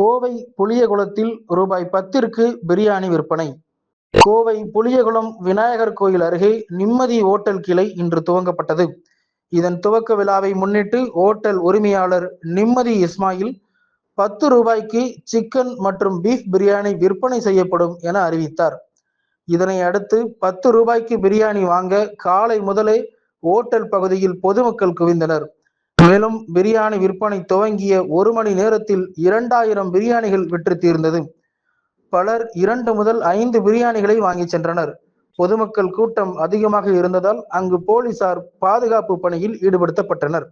கோவை புளியகுளத்தில் ரூபாய் 10ற்கு பிரியாணி விற்பனை. கோவை புளியகுளம் விநாயகர் கோயில் அருகே நிம்மதி ஓட்டல் கிளை இன்று துவங்கப்பட்டது. இதன் துவக்க விழாவை முன்னிட்டு ஓட்டல் உரிமையாளர் நிம்மதி இஸ்மாயில் 10 ரூபாய்க்கு சிக்கன் மற்றும் பீஃப் பிரியாணி விற்பனை செய்யப்படும் என அறிவித்தார். இதனை அடுத்து 10 ரூபாய்க்கு பிரியாணி வாங்க காலை முதலே ஓட்டல் பகுதியில் பொதுமக்கள் குவிந்தனர். மேலும் பிரியாணி விற்பனை துவங்கிய 1 மணி நேரத்தில் 2000 பிரியாணிகள் விற்று தீர்ந்தது. பலர் 2 முதல் 5 பிரியாணிகளை வாங்கி சென்றனர். பொதுமக்கள் கூட்டம் அதிகமாக இருந்ததால் அங்கு போலீசார் பாதுகாப்பு பணியில் ஈடுபடுத்தப்பட்டனர்.